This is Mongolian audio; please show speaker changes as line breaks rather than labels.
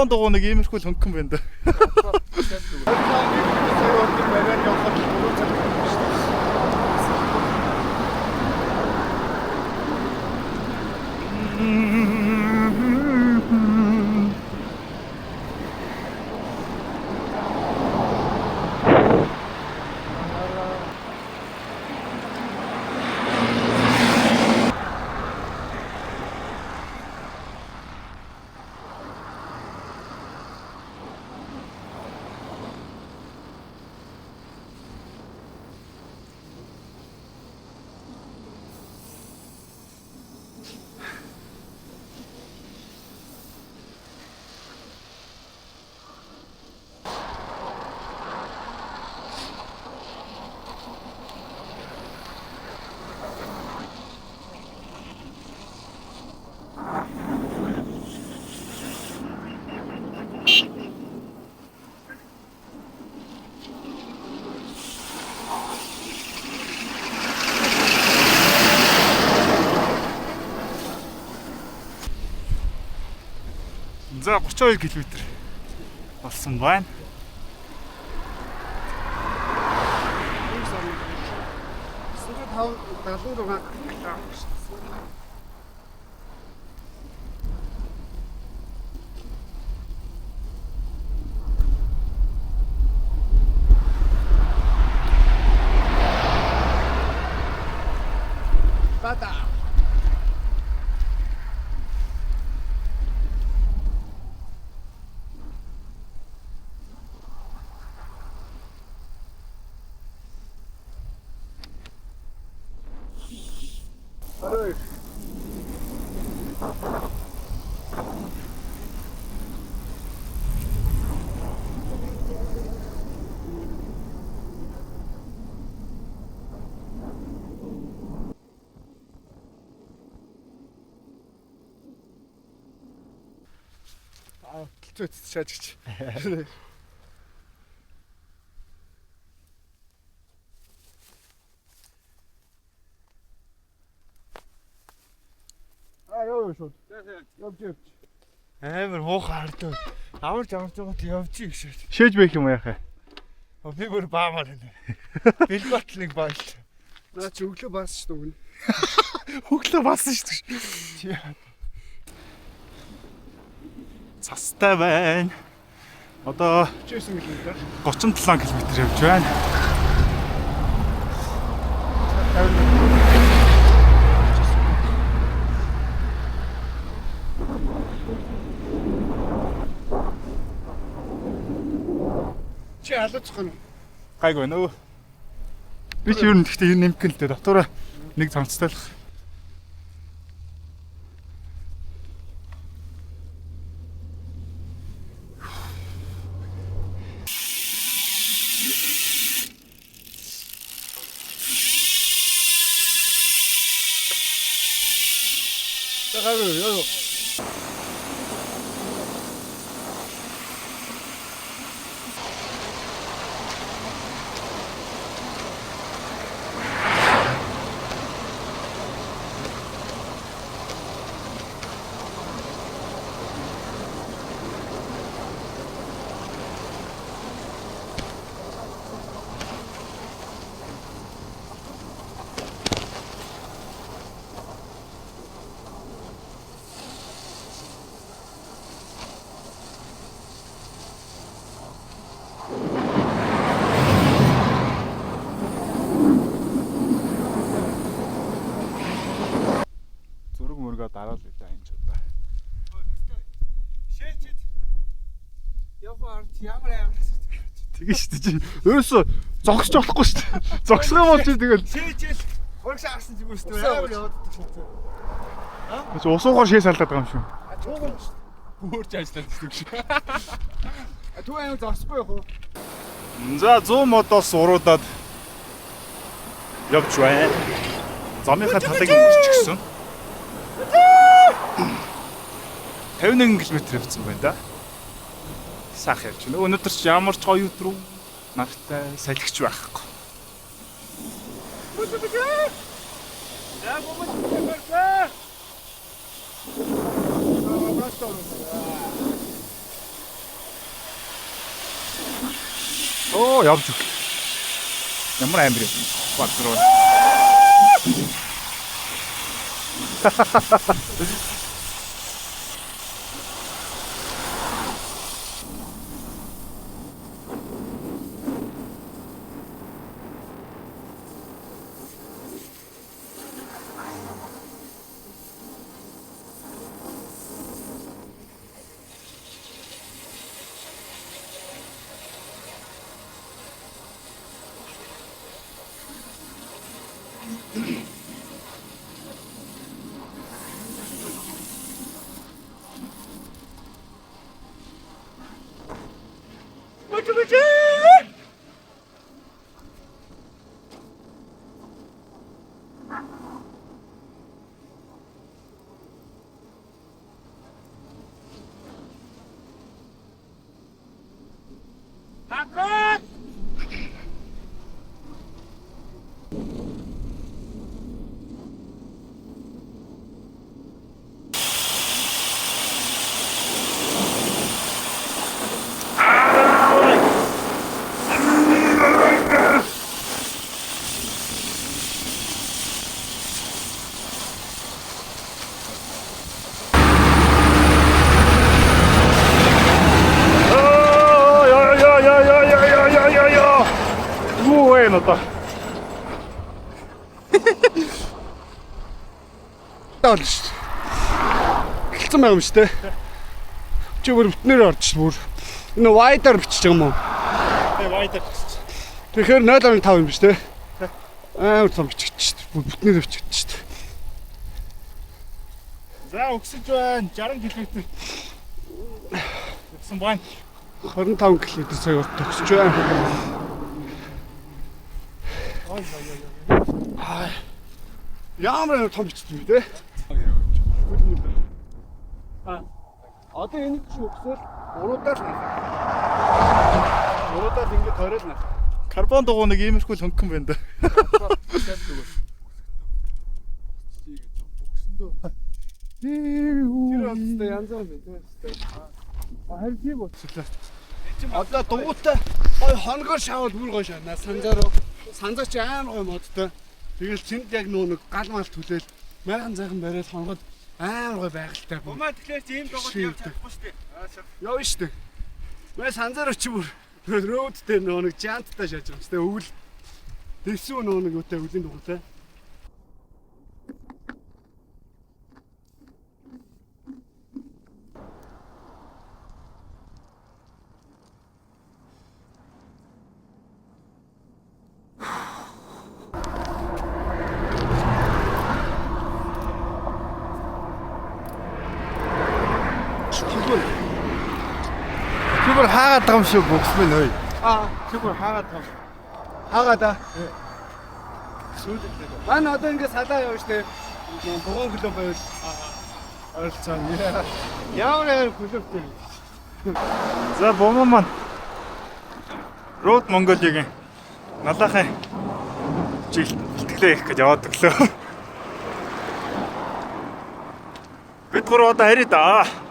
Японд дууг нэг иймэрхүү л хөнгөн байна да. За 32 км болсон байна.
Бата. Тэлцүүц шаажч. Яа шууд. Явж. Амар муухай хардав. Аварч байгаа явж гэж.
Шээж байх юм яахаа.
Би бүр баамаар байна. Билбат нэг бааш. Наа чи өглөө баасан шүү дээ.
Хөглөө баасан шүү дээ. Цастай байна. Одоо
39 км.
37 км явж байна.
Чи алууцах нь
Гайгүй нөө. Би ч юу нэгтэй юу нэмэх л дээ. Дотоороо нэг цамцтайлах.
Яа.
Дараал үлээ энэ ч удаа.
Шээчэд. Яваар ямар
Тэгээ шүү дээ. Өөрөөсөө зогсож болохгүй шүү дээ. Зогсох юм бол чи тэгэл
шээчэд урагш харсан зүгээр шүү дээ. Амар яваад шүү.
Чи усуугаар шээ салдаад байгаа юм шүү.
Туугаар
Хөөрч ажиллаад гэсэн үг шүү.
Туу аяа зогсохгүй яг уу.
За 100 модоос уруудаад явж байна. Замынхаа талыг өмөрчихсөн. 51 км явсан байна да. Саах явж байна. Өнөөдөр ч ямар ч гоё өдрөө нартай салхич байхгүй. Оо явж өг. Ямар амир юм. Бат руу. Одоо
таал шүү. Гэлцэн байгаа юм шүү дээ. Чи бүр бүтнээр орж шүү бүр. Энэ wide-аар бичиж байгаа юм уу?
вайдер.
Тэгэхээр 0.5 юм биш дээ. Амар том бичиж шүү. Бүр бүтнээр бичиж шүү.
За өксөж байна. 60 км. Өксөн байна.
25 км цагаар төгсөж байна. Ямар том бичсэн бэ те? Одоо энэ чинь өксөөл уруудаар ингэж тойрол наа.
Карбон дугуй нэг иймэрхүү л хөнгөн байна да.
Тэр онцтой янз бүр байна те. Харин тийм болчихлоо. Одоо дугуйтай гой хоногоор шавал бүр гой шаана. Санзаа чи амар гой модтой. Тэгэл цэнд яг нэг гал мал түлээл майхан зайхан бариад хонгод амар гой байгальтай.
Умаа тэгэхээр тийм дугуйд явж чадахгүй шүү дээ.
Явна шүү дээ. Мэ санзаар чи бүр рөөдтэй нэг жанттай шааж байгаа шүү дээ. Өвөл дэсүү нэг үтэй өвлийн дугуйтай.
Чүбэр хаагаад байгаа юм шүү боксмен ой.
Чүбэр хаагаад байгаа. Хаагаад аа. Сүйдэлтэй. Мань одоо ингэ салаа явна шүү дээ. Дугуун клуб байвал. Ойлцоо. Ямар клубтэй.
За бомон маань. Road Mongolia-гийн налахын жил бэлтгэлээ их гэж яваад өглөө. Бид гурав одоо харъя да.